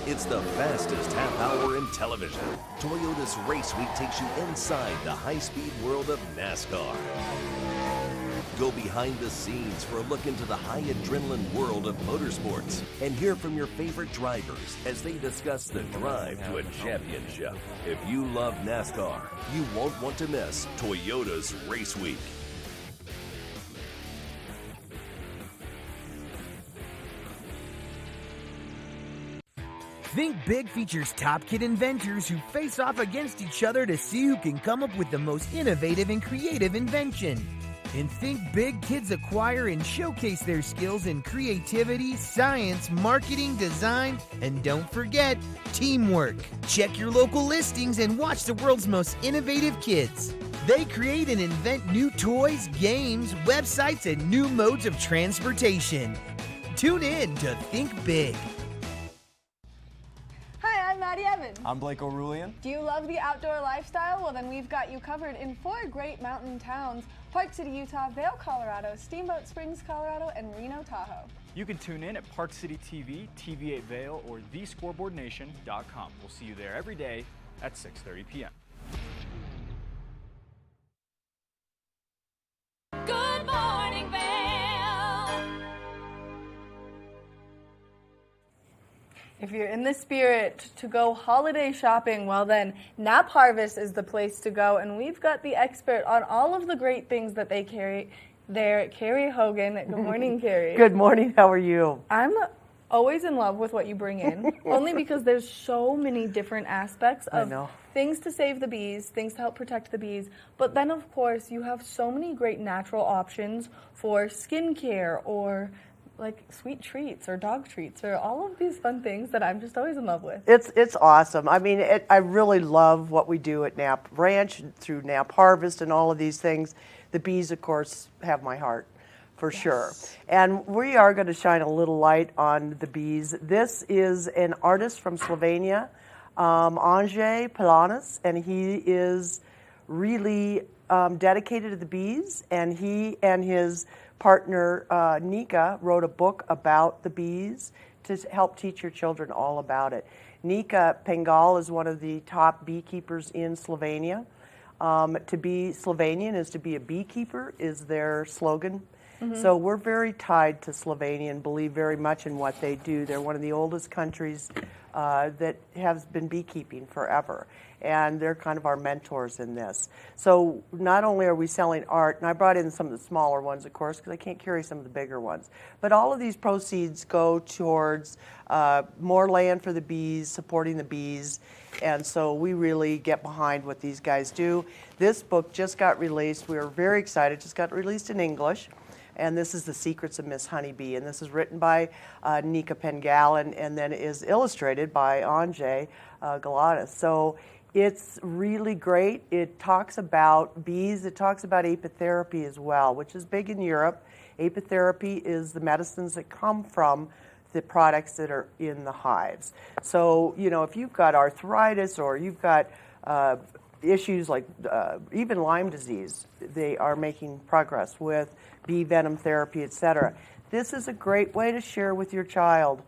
It's the fastest half hour in television. Toyota's Race Week takes you inside the high-speed world of NASCAR. Go behind the scenes for a look into the high adrenaline world of motorsports and hear from your favorite drivers as they discuss the drive to a championship. If you love NASCAR, you won't want to miss Toyota's Race Week. Think Big features top kid inventors who face off against each other to see who can come up with the most innovative and creative invention. In Think Big, kids acquire and showcase their skills in creativity, science, marketing, design, and don't forget, teamwork. Check your local listings and watch the world's most innovative kids. They create and invent new toys, games, websites, and new modes of transportation. Tune in to Think Big. Hi, I'm Maddie Evans. I'm Blake O'Rulian. Do you love the outdoor lifestyle? Well, then we've got you covered in 4 great mountain towns: Park City, Utah, Vail, Colorado, Steamboat Springs, Colorado, and Reno, Tahoe. You can tune in at Park City TV, TV8 Vail, or thescoreboardnation.com. We'll see you there every day at 6:30 p.m. Good morning, Vail. If you're in the spirit to go holiday shopping, well then, Nap Harvest is the place to go, and we've got the expert on all of the great things that they carry there, Carrie Hogan. Good morning, Carrie. Good morning, how are you? I'm always in love with what you bring in, only because there's so many different aspects of things to save the bees, things to help protect the bees, but then of course you have so many great natural options for skincare or like sweet treats or dog treats or all of these fun things that I'm just always in love with. It's awesome. I mean, I really love what we do at Nap Ranch through Nap Harvest and all of these things. The bees, of course, have my heart, for sure. And we are going to shine a little light on the bees. This is an artist from Slovenia, Anže Pelanis, and he is really dedicated to the bees. And he and his partner, Nika, wrote a book about the bees to help teach your children all about it. Nika Pengal is one of the top beekeepers in Slovenia. To be Slovenian is to be a beekeeper is their slogan. So we're very tied to Slovenia and believe very much in what they do. They're one of the oldest countries that has been beekeeping forever. And they're kind of our mentors in this. So not only are we selling art, and I brought in some of the smaller ones, of course, because I can't carry some of the bigger ones, but all of these proceeds go towards more land for the bees, supporting the bees, and so we really get behind what these guys do. This book just got released. We are very excited. Just got released in English. And this is The Secrets of Miss Honeybee. And this is written by Nika Pengal and then is illustrated by Anže Pelanis. So it's really great. It talks about bees. It talks about apitherapy as well, which is big in Europe. Apitherapy is the medicines that come from the products that are in the hives. So, you know, if you've got arthritis or you've got issues like even Lyme disease, they are making progress with bee venom therapy, etc. This is a great way to share with your child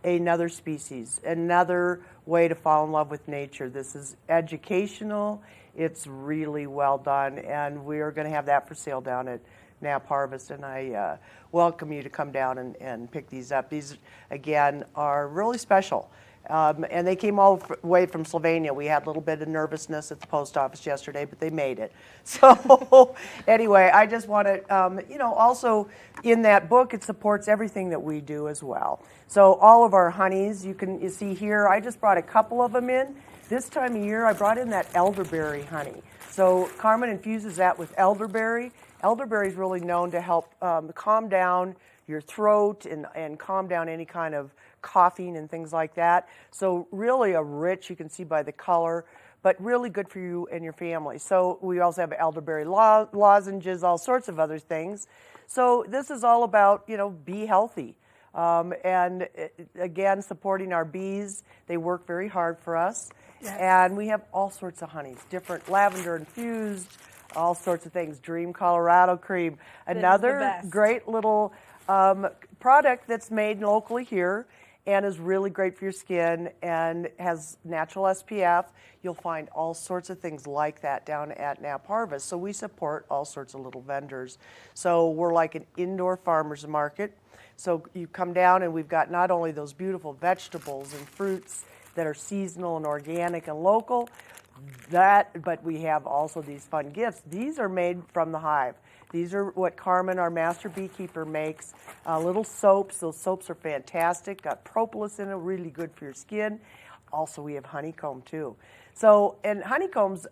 another species, another way to fall in love with nature. This is educational. It's really well done, and we are going to have that for sale down at Nap Harvest, and I welcome you to come down and pick these up. These, again, are really special. And they came all the way from Slovenia. We had a little bit of nervousness at the post office yesterday, but they made it. So anyway, I just want to, you know, also in that book, it supports everything that we do as well. So all of our honeys, you see here, I just brought a couple of them in. This time of year, I brought in that elderberry honey. So Carmen infuses that with elderberry. Elderberry is really known to help calm down your throat and calm down any kind of coughing and things like that. So really a rich, you can see by the color, but really good for you and your family. So we also have elderberry lozenges, all sorts of other things. So this is all about, you know, be healthy. And again, supporting our bees. They work very hard for us. Yes. And we have all sorts of honeys, different lavender infused, all sorts of things. Dream Colorado cream. Another great little product that's made locally here and is really great for your skin and has natural SPF. You'll find all sorts of things like that down at Nap Harvest. So we support all sorts of little vendors. So we're like an indoor farmer's market. So you come down and we've got not only those beautiful vegetables and fruits that are seasonal and organic and local, but we have also these fun gifts. These are made from the hive. These are what Carmen, our master beekeeper, makes. Little soaps. Those soaps are fantastic. Got propolis in it, really good for your skin. Also, we have honeycomb, too. So, and honeycomb's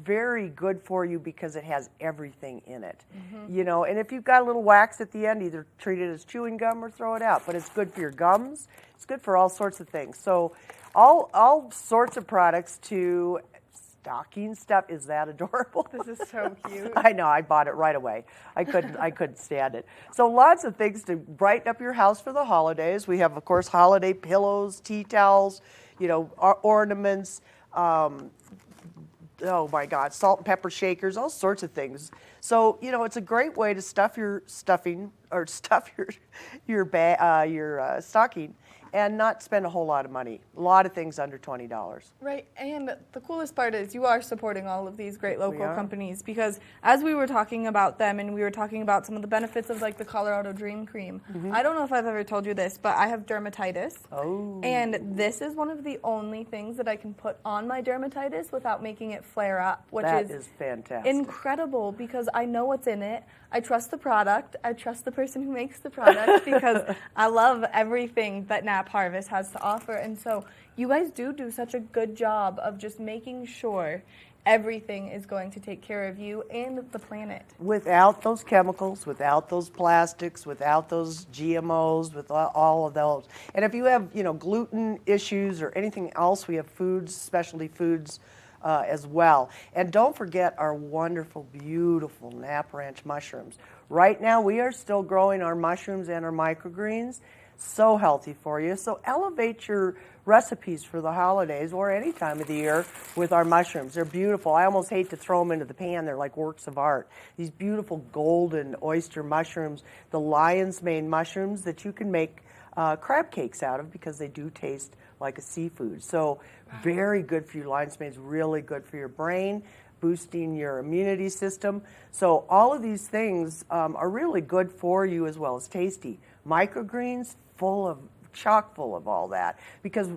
very good for you because it has everything in it. Mm-hmm. You know, and if you've got a little wax at the end, either treat it as chewing gum or throw it out. But it's good for your gums. It's good for all sorts of things. So, all sorts of products to stocking stuff. Is that adorable? This is so cute. I know, I bought it right away. I couldn't stand it. So lots of things to brighten up your house for the holidays. We have, of course, holiday pillows, tea towels, you know, ornaments, oh my God, salt and pepper shakers, all sorts of things. So, you know, it's a great way to stuff your stuffing or stuff your stocking and not spend a whole lot of money. A lot of things under $20. Right, and the coolest part is you are supporting all of these great local are. companies, because as we were talking about them and we were talking about some of the benefits of like the Colorado Dream Cream, I don't know if I've ever told you this, but I have dermatitis. Oh. And this is one of the only things that I can put on my dermatitis without making it flare up, which That is fantastic. incredible, because I know what's in it. I trust the product. I trust the person who makes the product because I love everything that Nap Harvest has to offer. And so you guys do such a good job of just making sure everything is going to take care of you and the planet. Without those chemicals, without those plastics, without those GMOs, with all of those. And if you have, gluten issues or anything else, we have foods, specialty foods as well. And don't forget our wonderful, beautiful Nap Ranch mushrooms. Right now, we are still growing our mushrooms and our microgreens. So healthy for you. So elevate your recipes for the holidays or any time of the year with our mushrooms. They're beautiful. I almost hate to throw them into the pan. They're like works of art. These beautiful golden oyster mushrooms, the lion's mane mushrooms that you can make crab cakes out of because they do taste like a seafood. So very good for you. Lion's mane is really good for your brain, boosting your immunity system. So all of these things are really good for you as well as tasty. Microgreens, chock full of all that, because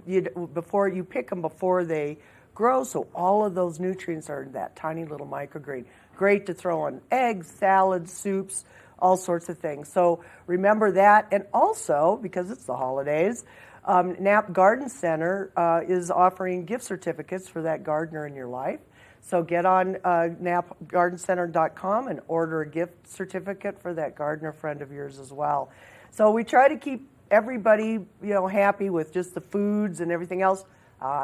before you pick them before they grow, so all of those nutrients are in that tiny little microgreen. Great to throw on eggs, salads, soups, all sorts of things. So remember that, and also because it's the holidays, Knapp Garden Center is offering gift certificates for that gardener in your life. So get on knappgardencenter.com and order a gift certificate for that gardener friend of yours as well. So we try to keep everybody, happy with just the foods and everything else.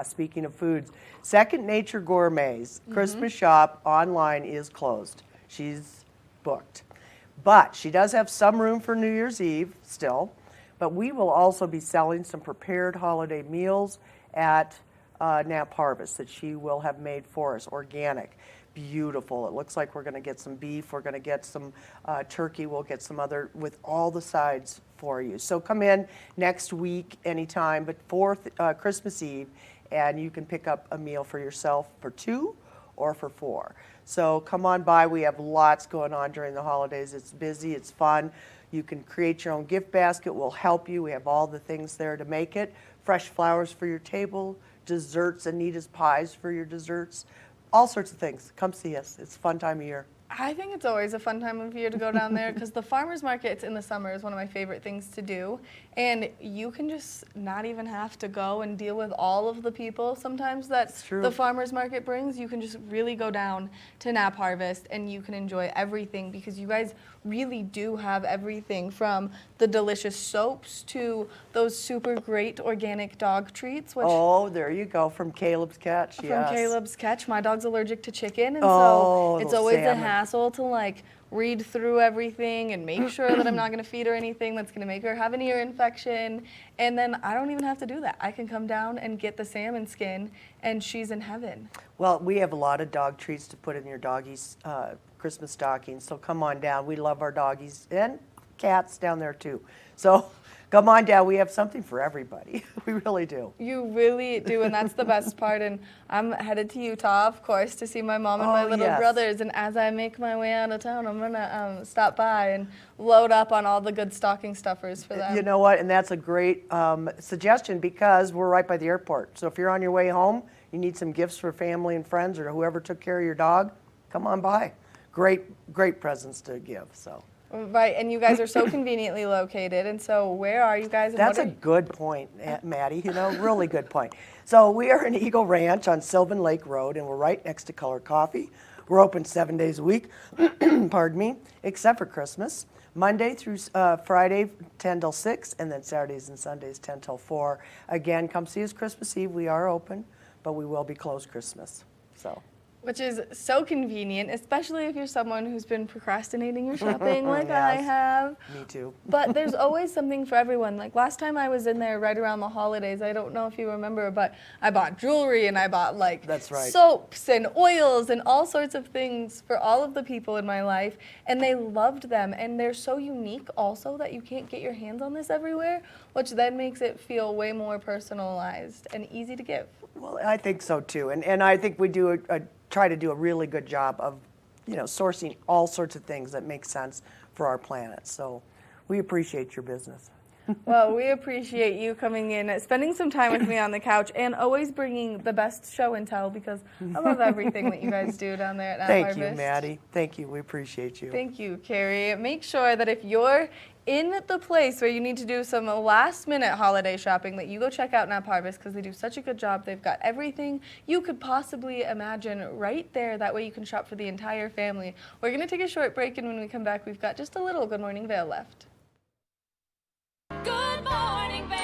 Speaking of foods, Second Nature Gourmet's Christmas shop online is closed. She's booked. But she does have some room for New Year's Eve still. But we will also be selling some prepared holiday meals at Nap Harvest that she will have made for us, organic. Beautiful. It looks like we're going to get some beef. We're going to get some turkey. We'll get some other, with all the sides for you. So come in next week anytime, but for Christmas Eve, and you can pick up a meal for yourself for 2 or for 4. So come on by. We have lots going on during the holidays. It's busy. It's fun. You can create your own gift basket. We'll help you. We have all the things there to make it. Fresh flowers for your table, desserts, Anita's pies for your desserts. All sorts of things. Come see us. It's a fun time of year. I think it's always a fun time of year to go down there because the farmers markets in the summer is one of my favorite things to do. And you can just not even have to go and deal with all of the people sometimes that the farmers market brings. You can just really go down to Nap Harvest and you can enjoy everything because you guys really do have everything from the delicious soaps to those super great organic dog treats. Which there you go, from Caleb's Catch. From Caleb's Catch. My dog's allergic to chicken, and so it's always a hassle to read through everything and make sure that I'm not going to feed her anything that's going to make her have an ear infection. And then I don't even have to do that. I can come down and get the salmon skin, and she's in heaven. Well, we have a lot of dog treats to put in your doggies' Christmas stockings, so come on down. We love our doggies and cats down there too. So come on down. We have something for everybody. We really do. You really do, and that's the best part. And I'm headed to Utah, of course, to see my mom and my little brothers. And as I make my way out of town, I'm going to stop by and load up on all the good stocking stuffers for them. You know what? And that's a great suggestion because we're right by the airport. So if you're on your way home, you need some gifts for family and friends or whoever took care of your dog, come on by. Great presents to give. So. Right, and you guys are so conveniently located, and so where are you guys? And that's a good point, Maddie, really good point. So we are in Eagle Ranch on Sylvan Lake Road, and we're right next to Color Coffee. We're open 7 days a week, pardon me, except for Christmas. Monday through Friday, 10 till 6, and then Saturdays and Sundays, 10 till 4. Again, come see us Christmas Eve. We are open, but we will be closed Christmas. So. Which is so convenient, especially if you're someone who's been procrastinating your shopping like I have. Me too. But there's always something for everyone. Like last time I was in there right around the holidays, I don't know if you remember, but I bought jewelry and I bought like soaps and oils and all sorts of things for all of the people in my life. And they loved them. And they're so unique also that you can't get your hands on this everywhere, which then makes it feel way more personalized and easy to give. Well, I think so too. And I think we do try to do a really good job of, sourcing all sorts of things that make sense for our planet. So we appreciate your business. Well, we appreciate you coming in, spending some time with me on the couch, and always bringing the best show and tell, because I love everything that you guys do down there at Nap Harvest. Thank you, Maddie. Thank you. We appreciate you. Thank you, Carrie. Make sure that if you're in the place where you need to do some last-minute holiday shopping, that you go check out Nap Harvest, because they do such a good job. They've got everything you could possibly imagine right there. That way you can shop for the entire family. We're going to take a short break, and when we come back, we've got just a little Good Morning Vail left. Good morning, Vail.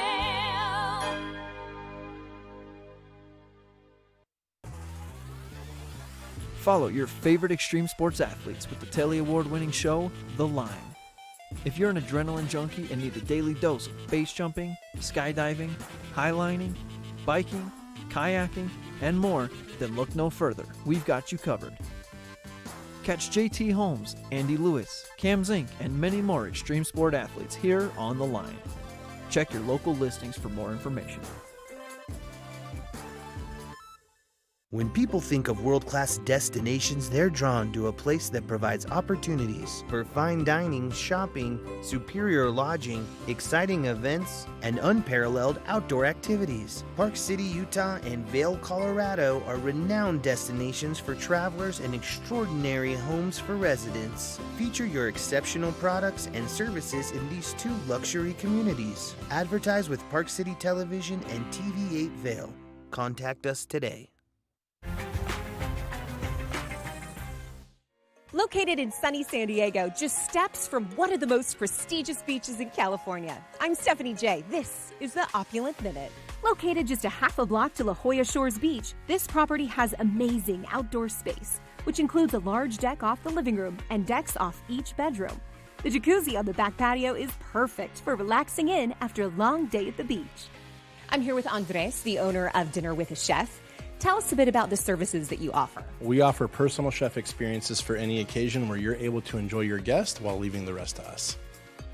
Follow your favorite extreme sports athletes with the Telly Award-winning show, The Line. If you're an adrenaline junkie and need a daily dose of base jumping, skydiving, highlining, biking, kayaking, and more, then look no further. We've got you covered. Catch JT Holmes, Andy Lewis, Cam Zink, and many more extreme sport athletes here on The Line. Check your local listings for more information. When people think of world-class destinations, they're drawn to a place that provides opportunities for fine dining, shopping, superior lodging, exciting events, and unparalleled outdoor activities. Park City, Utah, and Vail, Colorado are renowned destinations for travelers and extraordinary homes for residents. Feature your exceptional products and services in these two luxury communities. Advertise with Park City Television and TV8 Vail. Contact us today. Located in sunny San Diego, just steps from one of the most prestigious beaches in California. I'm Stephanie J. This is the Opulent Minute. Located just a half a block to La Jolla Shores Beach, this property has amazing outdoor space, which includes a large deck off the living room and decks off each bedroom. The jacuzzi on the back patio is perfect for relaxing in after a long day at the beach. I'm here with Andres, the owner of Dinner with a Chef. Tell us a bit about the services that you offer. We offer personal chef experiences for any occasion where you're able to enjoy your guest while leaving the rest to us.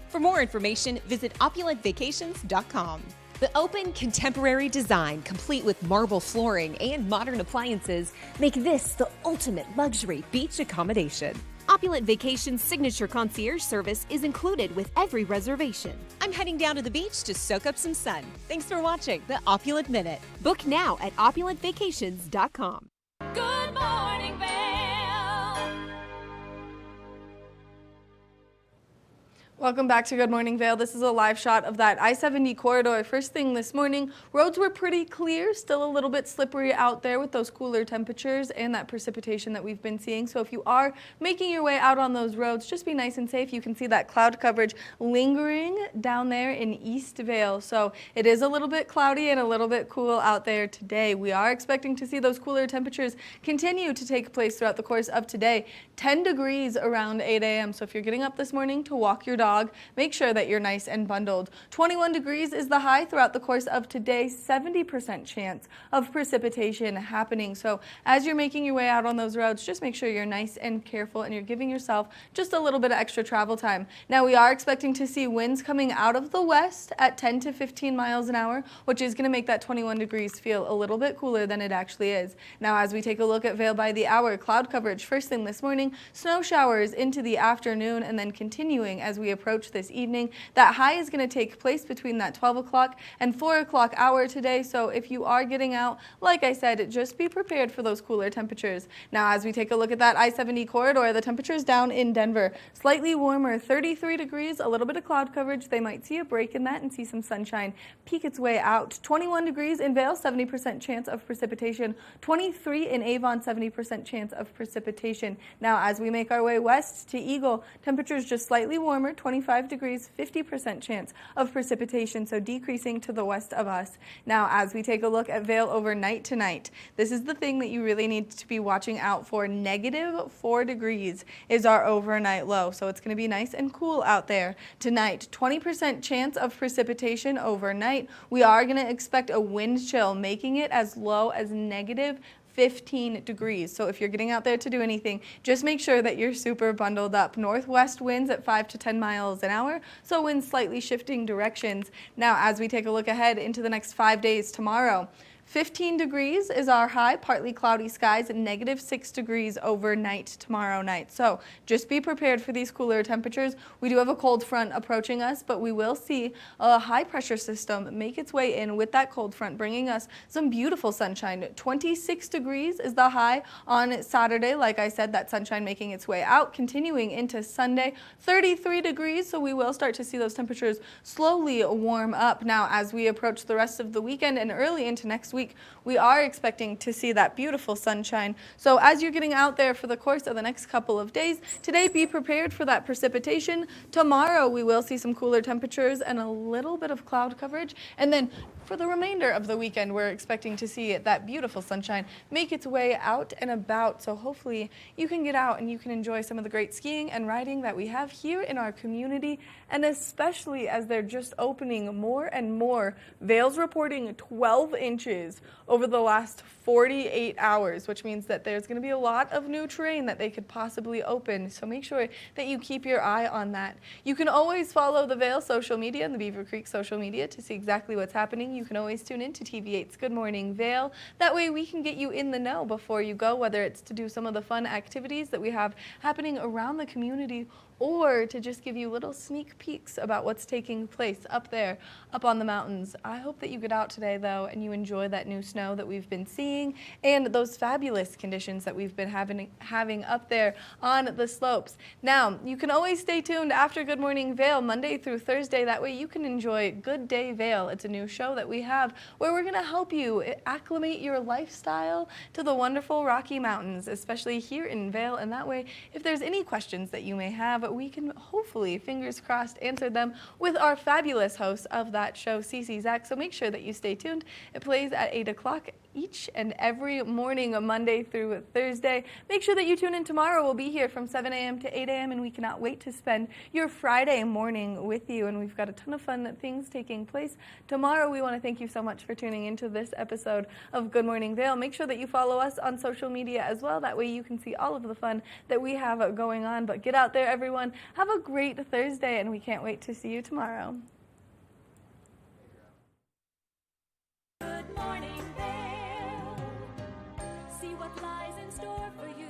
For more information, visit opulentvacations.com. The open, contemporary design, complete with marble flooring and modern appliances, make this the ultimate luxury beach accommodation. Opulent Vacations' signature concierge service is included with every reservation. I'm heading down to the beach to soak up some sun. Thanks for watching the Opulent Minute. Book now at opulentvacations.com. Good morning, Vail. Welcome back to Good Morning Vail. This is a live shot of that I-70 corridor. First thing this morning, roads were pretty clear, still a little bit slippery out there with those cooler temperatures and that precipitation that we've been seeing. So if you are making your way out on those roads, just be nice and safe. You can see that cloud coverage lingering down there in East Vail. So it is a little bit cloudy and a little bit cool out there today. We are expecting to see those cooler temperatures continue to take place throughout the course of today. 10 degrees around 8 a.m. So if you're getting up this morning to walk your dog, make sure that you're nice and bundled. 21 degrees is the high throughout the course of today. 70% chance of precipitation happening. So as you're making your way out on those roads, just make sure you're nice and careful and you're giving yourself just a little bit of extra travel time. Now we are expecting to see winds coming out of the west at 10 to 15 miles an hour, which is going to make that 21 degrees feel a little bit cooler than it actually is. Now as we take a look at Vail by the hour, cloud coverage first thing this morning, snow showers into the afternoon, and then continuing as we approach this evening. That high is going to take place between that 12 o'clock and 4 o'clock hour today. So if you are getting out, like I said, just be prepared for those cooler temperatures. Now as we take a look at that I-70 corridor, the temperatures down in Denver, slightly warmer, 33 degrees, a little bit of cloud coverage. They might see a break in that and see some sunshine peek its way out. 21 degrees in Vail, 70% chance of precipitation. 23 in Avon, 70% chance of precipitation. Now as we make our way west to Eagle, temperatures just slightly warmer, 25 degrees, 50% chance of precipitation, so decreasing to the west of us. Now, as we take a look at Vail overnight tonight, this is the thing that you really need to be watching out for. -4 degrees is our overnight low, so it's going to be nice and cool out there tonight. 20% chance of precipitation overnight. We are going to expect a wind chill, making it as low as -15 degrees. So if you're getting out there to do anything, just make sure that you're super bundled up. Northwest winds at 5 to 10 miles an hour, so winds slightly shifting directions. Now, as we take a look ahead into the next 5 days tomorrow, 15 degrees is our high, partly cloudy skies, and -6 degrees overnight tomorrow night. So just be prepared for these cooler temperatures. We do have a cold front approaching us, but we will see a high pressure system make its way in with that cold front, bringing us some beautiful sunshine. 26 degrees is the high on Saturday. Like I said, that sunshine making its way out, continuing into Sunday. 33 degrees, so we will start to see those temperatures slowly warm up. Now, as we approach the rest of the weekend and early into next week, we are expecting to see that beautiful sunshine. So as you're getting out there for the course of the next couple of days, today be prepared for that precipitation. Tomorrow we will see some cooler temperatures and a little bit of cloud coverage. And then for the remainder of the weekend, we're expecting to see that beautiful sunshine make its way out and about. So hopefully you can get out and you can enjoy some of the great skiing and riding that we have here in our community, and especially as they're just opening more and more. Vail's reporting 12 inches over the last 48 hours, which means that there's going to be a lot of new terrain that they could possibly open. So make sure that you keep your eye on that. You can always follow the Vail social media and the Beaver Creek social media to see exactly what's happening. You can always tune in to TV8's Good Morning Vail. That way we can get you in the know before you go, whether it's to do some of the fun activities that we have happening around the community, or to just give you little sneak peeks about what's taking place up there, up on the mountains. I hope that you get out today, though, and you enjoy that new snow that we've been seeing and those fabulous conditions that we've been having up there on the slopes. Now, you can always stay tuned after Good Morning Vail, Monday through Thursday. That way you can enjoy Good Day Vail. It's a new show that we have where we're going to help you acclimate your lifestyle to the wonderful Rocky Mountains, especially here in Vail. And that way, if there's any questions that you may have, we can hopefully, fingers crossed, answer them with our fabulous host of that show, Cece Zach. So make sure that you stay tuned. It plays at 8 o'clock each and every morning, Monday through Thursday. Make sure that you tune in tomorrow. We'll be here from 7 a.m. to 8 a.m. and we cannot wait to spend your Friday morning with you. And we've got a ton of fun things taking place tomorrow. We want to thank you so much for tuning into this episode of Good Morning Vail. Make sure that you follow us on social media as well. That way you can see all of the fun that we have going on. But get out there, everyone. Have a great Thursday, and we can't wait to see you tomorrow. Good morning, Vail. See what lies in store for you.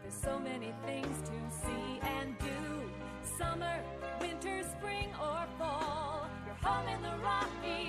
There's so many things to see and do. Summer, winter, spring, or fall. You're home in the Rockies.